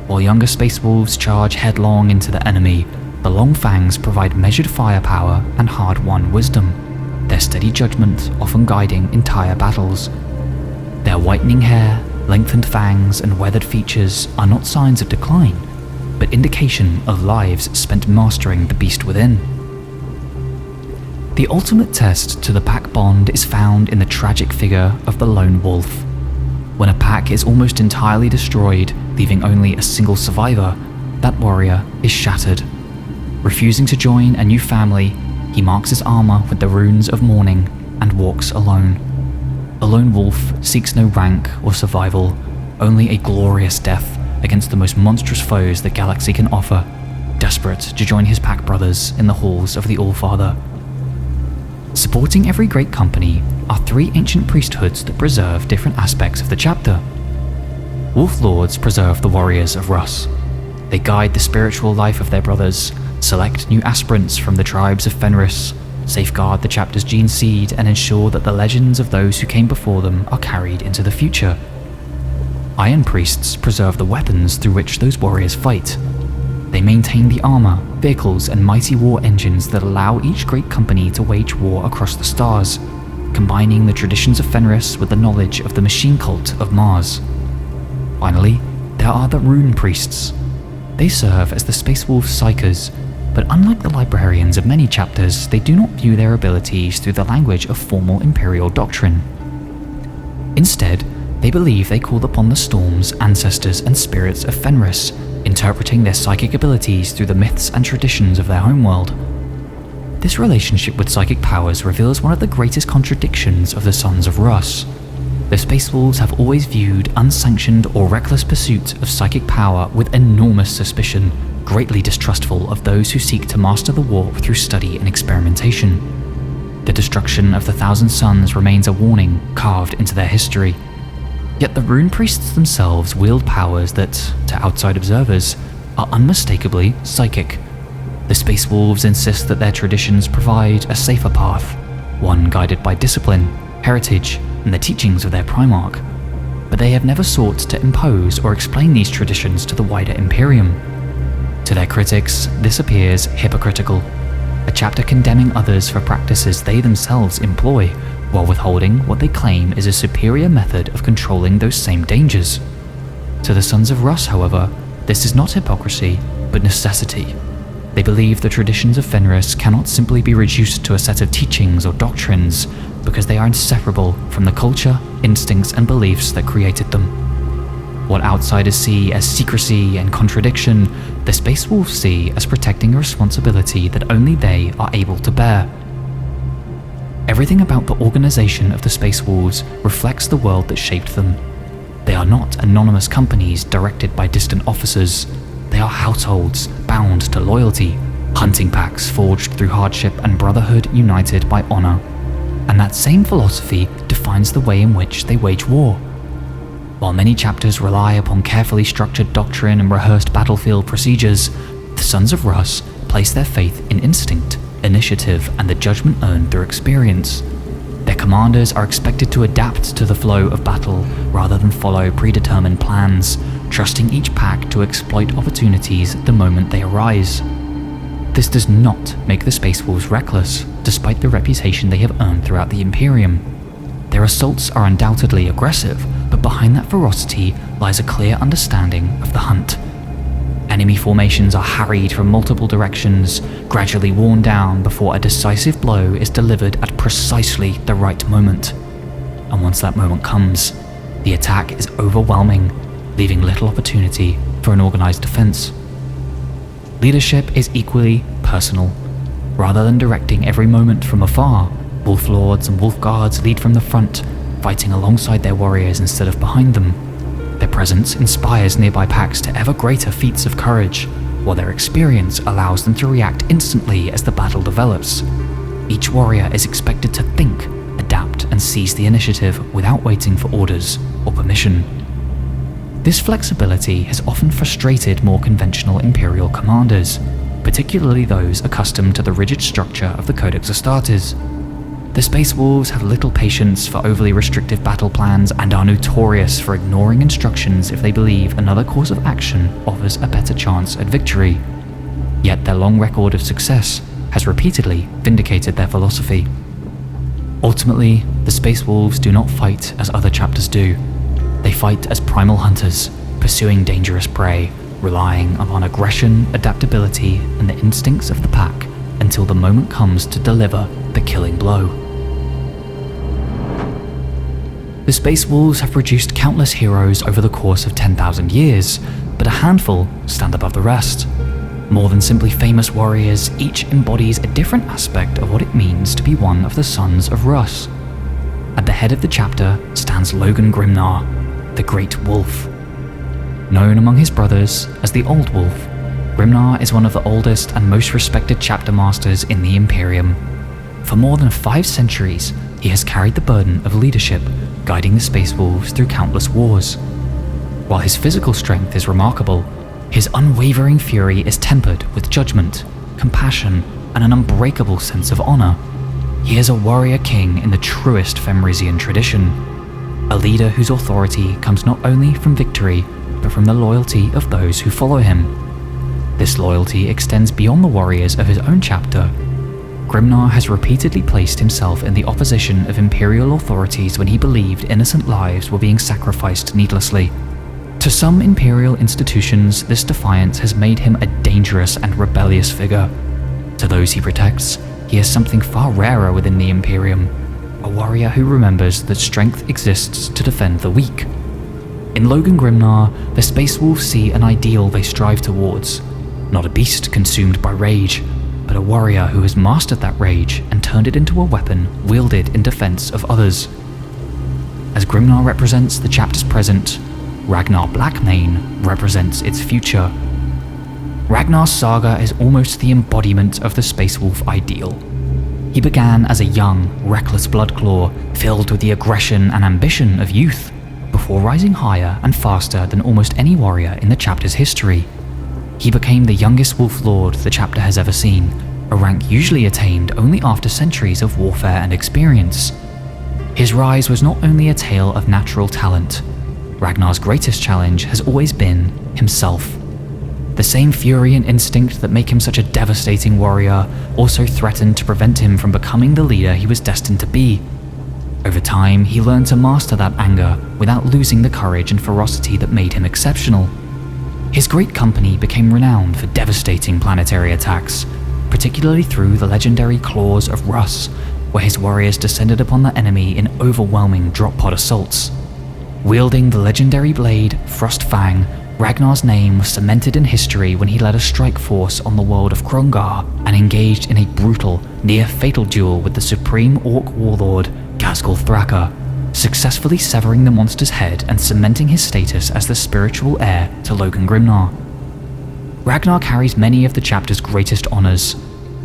While younger Space Wolves charge headlong into the enemy, the Long Fangs provide measured firepower and hard-won wisdom, their steady judgment often guiding entire battles. Their whitening hair, lengthened fangs, and weathered features are not signs of decline, but indication of lives spent mastering the beast within. The ultimate test to the pack bond is found in the tragic figure of the lone wolf. When a pack is almost entirely destroyed, leaving only a single survivor, that warrior is shattered. Refusing to join a new family, he marks his armor with the runes of mourning and walks alone. A lone wolf seeks no rank or survival, only a glorious death against the most monstrous foes the galaxy can offer, desperate to join his pack brothers in the halls of the Allfather. Supporting every great company are 3 ancient priesthoods that preserve different aspects of the chapter. Wolf Lords preserve the warriors of Russ. They guide the spiritual life of their brothers, select new aspirants from the tribes of Fenris, safeguard the chapter's gene seed, and ensure that the legends of those who came before them are carried into the future. Iron Priests preserve the weapons through which those warriors fight. They maintain the armor, vehicles, and mighty war engines that allow each great company to wage war across the stars, combining the traditions of Fenris with the knowledge of the machine cult of Mars. Finally, there are the Rune Priests. They serve as the Space Wolves' psychers, but unlike the librarians of many chapters, they do not view their abilities through the language of formal Imperial doctrine. Instead, they believe they call upon the storms, ancestors, and spirits of Fenris, interpreting their psychic abilities through the myths and traditions of their homeworld. This relationship with psychic powers reveals one of the greatest contradictions of the Sons of Russ. The Space Wolves have always viewed unsanctioned or reckless pursuit of psychic power with enormous suspicion, greatly distrustful of those who seek to master the warp through study and experimentation. The destruction of the Thousand Suns remains a warning carved into their history. Yet the Rune Priests themselves wield powers that, to outside observers, are unmistakably psychic. The Space Wolves insist that their traditions provide a safer path, one guided by discipline, heritage, and the teachings of their Primarch. But they have never sought to impose or explain these traditions to the wider Imperium. To their critics, this appears hypocritical, a chapter condemning others for practices they themselves employ, while withholding what they claim is a superior method of controlling those same dangers. To the Sons of Russ, however, this is not hypocrisy, but necessity. They believe the traditions of Fenris cannot simply be reduced to a set of teachings or doctrines, because they are inseparable from the culture, instincts, and beliefs that created them. What outsiders see as secrecy and contradiction, the Space Wolves see as protecting a responsibility that only they are able to bear. Everything about the organization of the Space Wolves reflects the world that shaped them. They are not anonymous companies directed by distant officers. They are households bound to loyalty, hunting packs forged through hardship, and brotherhood united by honor. And that same philosophy defines the way in which they wage war. While many chapters rely upon carefully structured doctrine and rehearsed battlefield procedures, the Sons of Russ place their faith in instinct, initiative, and the judgment earned through experience. Their commanders are expected to adapt to the flow of battle rather than follow predetermined plans, trusting each pack to exploit opportunities the moment they arise. This does not make the Space Wolves reckless, despite the reputation they have earned throughout the Imperium. Their assaults are undoubtedly aggressive, but behind that ferocity lies a clear understanding of the hunt. Enemy formations are harried from multiple directions, gradually worn down before a decisive blow is delivered at precisely the right moment. And once that moment comes, the attack is overwhelming, leaving little opportunity for an organized defense. Leadership is equally personal. Rather than directing every moment from afar, Wolf Lords and Wolf Guards lead from the front, fighting alongside their warriors instead of behind them. Their presence inspires nearby packs to ever greater feats of courage, while their experience allows them to react instantly as the battle develops. Each warrior is expected to think, adapt, and seize the initiative without waiting for orders or permission. This flexibility has often frustrated more conventional Imperial commanders, particularly those accustomed to the rigid structure of the Codex Astartes. The Space Wolves have little patience for overly restrictive battle plans and are notorious for ignoring instructions if they believe another course of action offers a better chance at victory. Yet their long record of success has repeatedly vindicated their philosophy. Ultimately, the Space Wolves do not fight as other chapters do. They fight as primal hunters, pursuing dangerous prey, relying upon aggression, adaptability, and the instincts of the pack until the moment comes to deliver the killing blow. The Space Wolves have produced countless heroes over the course of 10,000 years, but a handful stand above the rest. More than simply famous warriors, each embodies a different aspect of what it means to be one of the Sons of Russ. At the head of the chapter stands Logan Grimnar, the Great Wolf. Known among his brothers as the Old Wolf, Grimnar is one of the oldest and most respected chapter masters in the Imperium. For more than 5 centuries, he has carried the burden of leadership, guiding the Space Wolves through countless wars. While his physical strength is remarkable, his unwavering fury is tempered with judgment, compassion, and an unbreakable sense of honor. He is a warrior king in the truest Fenrisian tradition, a leader whose authority comes not only from victory, but from the loyalty of those who follow him. This loyalty extends beyond the warriors of his own chapter. Grimnar has repeatedly placed himself in the opposition of Imperial authorities when he believed innocent lives were being sacrificed needlessly. To some Imperial institutions, this defiance has made him a dangerous and rebellious figure. To those he protects, he is something far rarer within the Imperium, a warrior who remembers that strength exists to defend the weak. In Logan Grimnar, the Space Wolves see an ideal they strive towards, not a beast consumed by rage, but a warrior who has mastered that rage and turned it into a weapon wielded in defense of others. As Grimnar represents the chapter's present, Ragnar Blackmane represents its future. Ragnar's saga is almost the embodiment of the Space Wolf ideal. He began as a young, reckless bloodclaw, filled with the aggression and ambition of youth, before rising higher and faster than almost any warrior in the chapter's history. He became the youngest Wolf Lord the chapter has ever seen, a rank usually attained only after centuries of warfare and experience. His rise was not only a tale of natural talent. Ragnar's greatest challenge has always been himself. The same fury and instinct that make him such a devastating warrior also threatened to prevent him from becoming the leader he was destined to be. Over time, he learned to master that anger without losing the courage and ferocity that made him exceptional. His great company became renowned for devastating planetary attacks, particularly through the legendary Claws of Russ, where his warriors descended upon the enemy in overwhelming drop-pod assaults. Wielding the legendary blade Frostfang, Ragnar's name was cemented in history when he led a strike force on the world of Krongar and engaged in a brutal, near-fatal duel with the supreme Orc warlord Ghazghkull Thraka, successfully severing the monster's head and cementing his status as the spiritual heir to Logan Grimnar. Ragnar carries many of the chapter's greatest honors.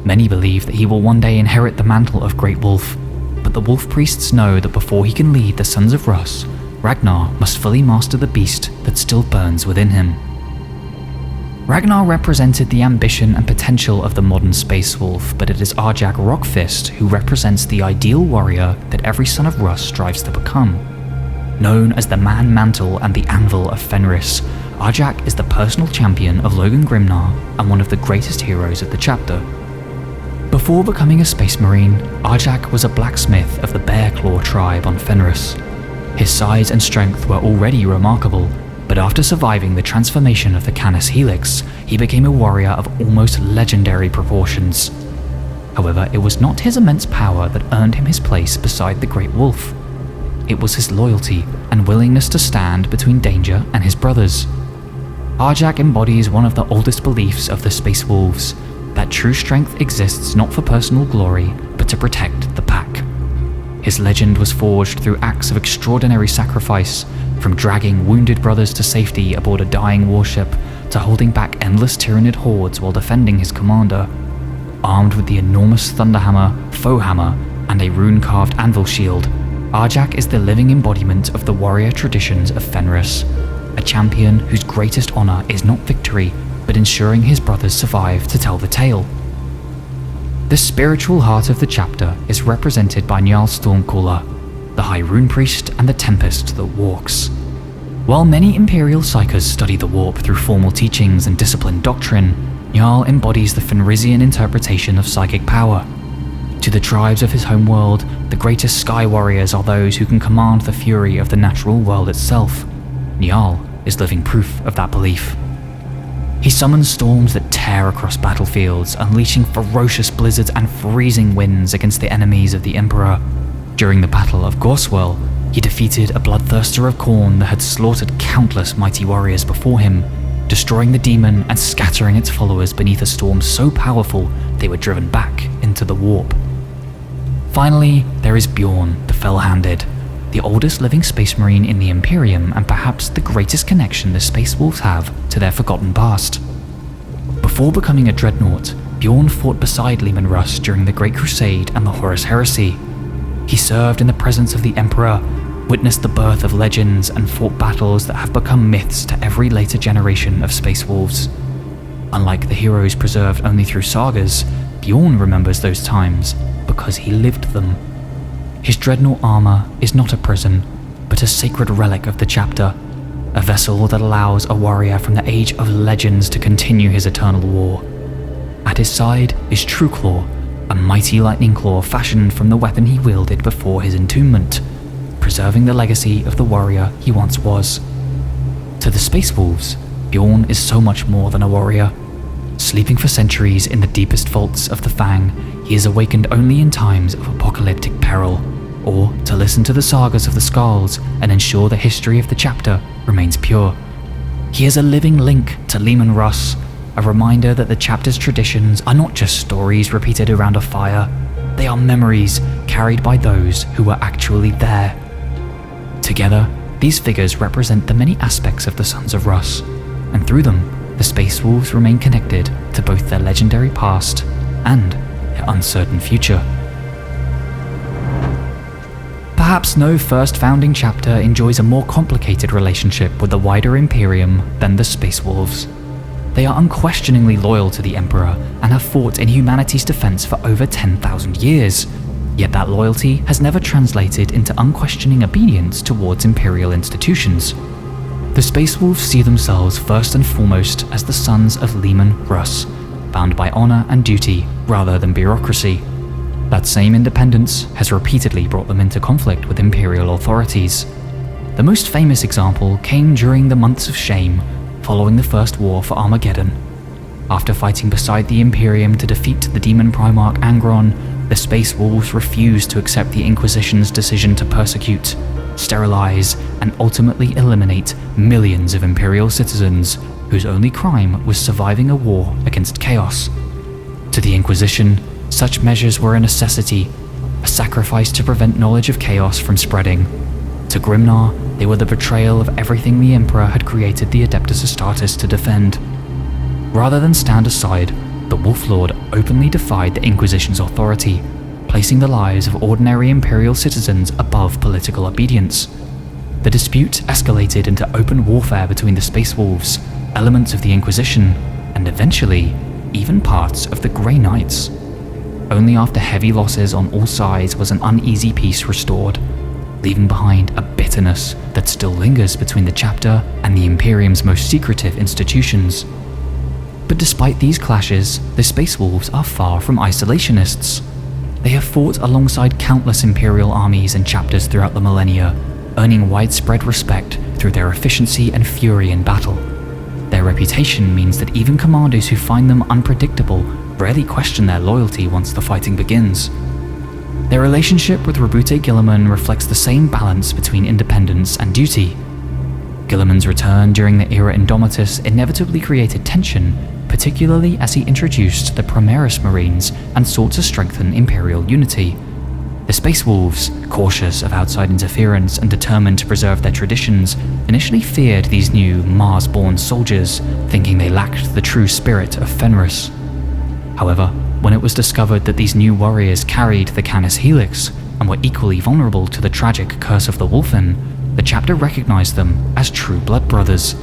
Many believe that he will one day inherit the mantle of Great Wolf, but the Wolf Priests know that before he can lead the Sons of Russ, Ragnar must fully master the beast that still burns within him. Ragnar represented the ambition and potential of the modern Space Wolf, but it is Arjac Rockfist who represents the ideal warrior that every Son of Russ strives to become. Known as the Man Mantle and the Anvil of Fenris, Arjac is the personal champion of Logan Grimnar and one of the greatest heroes of the chapter. Before becoming a Space Marine, Arjac was a blacksmith of the Bear Claw tribe on Fenris. His size and strength were already remarkable, but after surviving the transformation of the Canis Helix, he became a warrior of almost legendary proportions. However, it was not his immense power that earned him his place beside the Great Wolf. It was his loyalty and willingness to stand between danger and his brothers. Arjac embodies one of the oldest beliefs of the Space Wolves, that true strength exists not for personal glory, but to protect the pack. His legend was forged through acts of extraordinary sacrifice, from dragging wounded brothers to safety aboard a dying warship, to holding back endless Tyranid hordes while defending his commander. Armed with the enormous Thunderhammer, Foehammer, and a rune-carved anvil shield, Arjac is the living embodiment of the warrior traditions of Fenris, a champion whose greatest honor is not victory, but ensuring his brothers survive to tell the tale. The spiritual heart of the chapter is represented by Njal Stormcaller, the High Rune Priest and the Tempest that walks. While many Imperial Psychers study the Warp through formal teachings and disciplined doctrine, Njal embodies the Fenrisian interpretation of psychic power. To the tribes of his homeworld, the greatest sky warriors are those who can command the fury of the natural world itself. Njal is living proof of that belief. He summons storms that tear across battlefields, unleashing ferocious blizzards and freezing winds against the enemies of the Emperor. During the Battle of Gorswell, he defeated a bloodthirster of Khorne that had slaughtered countless mighty warriors before him, destroying the demon and scattering its followers beneath a storm so powerful they were driven back into the warp. Finally, there is Bjorn, the Fell-Handed, the oldest living Space Marine in the Imperium and perhaps the greatest connection the Space Wolves have to their forgotten past. Before becoming a dreadnought, Bjorn fought beside Leman Russ during the Great Crusade and the Horus Heresy. He served in the presence of the Emperor, witnessed the birth of legends, and fought battles that have become myths to every later generation of Space Wolves. Unlike the heroes preserved only through sagas, Bjorn remembers those times because he lived them. His dreadnought armor is not a prison, but a sacred relic of the chapter, a vessel that allows a warrior from the Age of Legends to continue his eternal war. At his side is Trueclaw, a mighty lightning claw fashioned from the weapon he wielded before his entombment, preserving the legacy of the warrior he once was. To the Space Wolves, Bjorn is so much more than a warrior. Sleeping for centuries in the deepest vaults of the Fang, he is awakened only in times of apocalyptic peril, or to listen to the sagas of the Skarls and ensure the history of the chapter remains pure. He is a living link to Leman Russ, a reminder that the chapter's traditions are not just stories repeated around a fire, they are memories carried by those who were actually there. Together, these figures represent the many aspects of the Sons of Russ, and through them, the Space Wolves remain connected to both their legendary past and their uncertain future. Perhaps no first founding chapter enjoys a more complicated relationship with the wider Imperium than the Space Wolves. They are unquestioningly loyal to the Emperor and have fought in humanity's defense for over 10,000 years, yet that loyalty has never translated into unquestioning obedience towards Imperial institutions. The Space Wolves see themselves first and foremost as the sons of Leman Russ, bound by honor and duty rather than bureaucracy. That same independence has repeatedly brought them into conflict with Imperial authorities. The most famous example came during the Months of Shame, following the First War for Armageddon. After fighting beside the Imperium to defeat the demon Primarch Angron, the Space Wolves refused to accept the Inquisition's decision to persecute, sterilize, and ultimately eliminate millions of Imperial citizens whose only crime was surviving a war against chaos. To the Inquisition, such measures were a necessity, a sacrifice to prevent knowledge of chaos from spreading. To Grimnar, they were the betrayal of everything the Emperor had created the Adeptus Astartes to defend. Rather than stand aside, the Wolf Lord openly defied the Inquisition's authority, placing the lives of ordinary Imperial citizens above political obedience. The dispute escalated into open warfare between the Space Wolves, elements of the Inquisition, and eventually, even parts of the Grey Knights. Only after heavy losses on all sides was an uneasy peace restored, leaving behind a bitterness that still lingers between the chapter and the Imperium's most secretive institutions. But despite these clashes, the Space Wolves are far from isolationists. They have fought alongside countless Imperial armies and chapters throughout the millennia, earning widespread respect through their efficiency and fury in battle. Their reputation means that even commanders who find them unpredictable rarely question their loyalty once the fighting begins. Their relationship with Roboute Guilliman reflects the same balance between independence and duty. Guilliman's return during the era Indomitus inevitably created tension, particularly as he introduced the Primaris Marines and sought to strengthen Imperial unity. The Space Wolves, cautious of outside interference and determined to preserve their traditions, initially feared these new Mars-born soldiers, thinking they lacked the true spirit of Fenris. However, when it was discovered that these new warriors carried the Canis Helix and were equally vulnerable to the tragic curse of the Wolfen, the chapter recognized them as true blood brothers.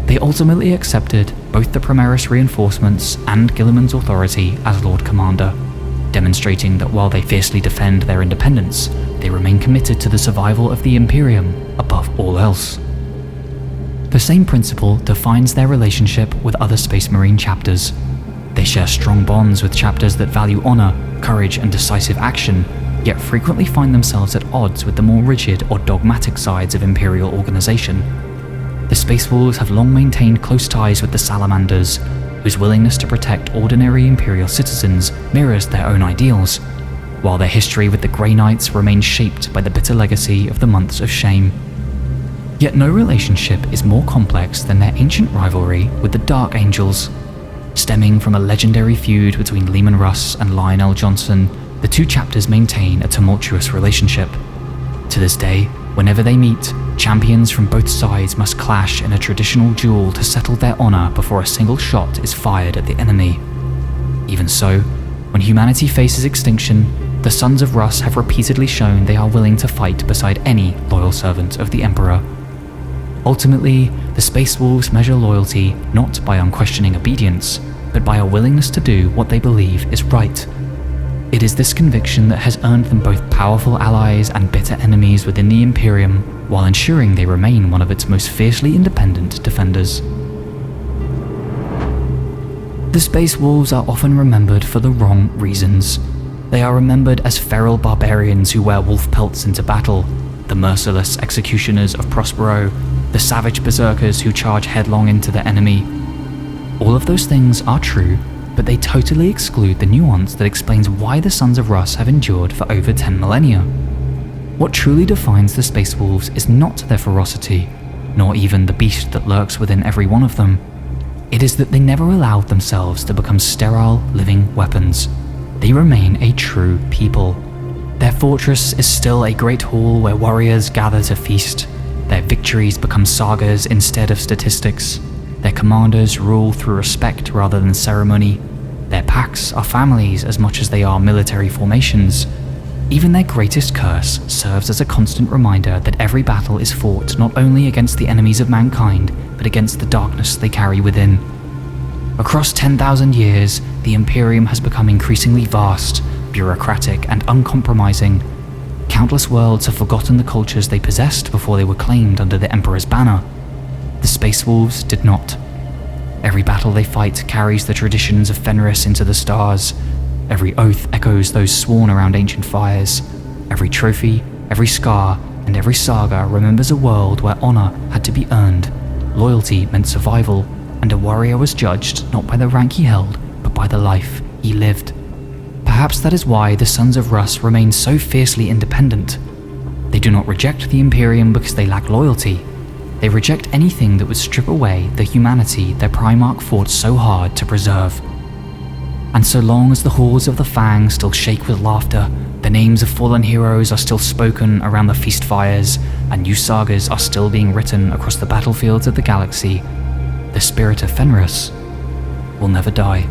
They ultimately accepted both the Primaris reinforcements and Guilliman's authority as Lord Commander, demonstrating that while they fiercely defend their independence, they remain committed to the survival of the Imperium above all else. The same principle defines their relationship with other Space Marine chapters. They share strong bonds with chapters that value honor, courage, and decisive action, yet frequently find themselves at odds with the more rigid or dogmatic sides of Imperial organization. The Space Wolves have long maintained close ties with the Salamanders, whose willingness to protect ordinary Imperial citizens mirrors their own ideals, while their history with the Grey Knights remains shaped by the bitter legacy of the Months of Shame. Yet no relationship is more complex than their ancient rivalry with the Dark Angels. Stemming from a legendary feud between Leman Russ and Lionel Johnson, the two chapters maintain a tumultuous relationship. To this day, whenever they meet, champions from both sides must clash in a traditional duel to settle their honor before a single shot is fired at the enemy. Even so, when humanity faces extinction, the Sons of Russ have repeatedly shown they are willing to fight beside any loyal servant of the Emperor. Ultimately, the Space Wolves measure loyalty not by unquestioning obedience, but by a willingness to do what they believe is right. It is this conviction that has earned them both powerful allies and bitter enemies within the Imperium, while ensuring they remain one of its most fiercely independent defenders. The Space Wolves are often remembered for the wrong reasons. They are remembered as feral barbarians who wear wolf pelts into battle, the merciless executioners of Prospero, the savage berserkers who charge headlong into the enemy. All of those things are true, but they totally exclude the nuance that explains why the Sons of Russ have endured for over 10 millennia. What truly defines the Space Wolves is not their ferocity, nor even the beast that lurks within every one of them. It is that they never allowed themselves to become sterile, living weapons. They remain a true people. Their fortress is still a great hall where warriors gather to feast. Their victories become sagas instead of statistics. Their commanders rule through respect rather than ceremony. Their packs are families as much as they are military formations. Even their greatest curse serves as a constant reminder that every battle is fought not only against the enemies of mankind, but against the darkness they carry within. Across 10,000 years, the Imperium has become increasingly vast, bureaucratic, and uncompromising. Countless worlds have forgotten the cultures they possessed before they were claimed under the Emperor's banner. The Space Wolves did not. Every battle they fight carries the traditions of Fenris into the stars. Every oath echoes those sworn around ancient fires. Every trophy, every scar, and every saga remembers a world where honor had to be earned, loyalty meant survival, and a warrior was judged not by the rank he held, but by the life he lived. Perhaps that is why the Sons of Russ remain so fiercely independent. They do not reject the Imperium because they lack loyalty. They reject anything that would strip away the humanity their Primarch fought so hard to preserve. And so long as the halls of the Fang still shake with laughter, the names of fallen heroes are still spoken around the feast fires, and new sagas are still being written across the battlefields of the galaxy, the spirit of Fenris will never die.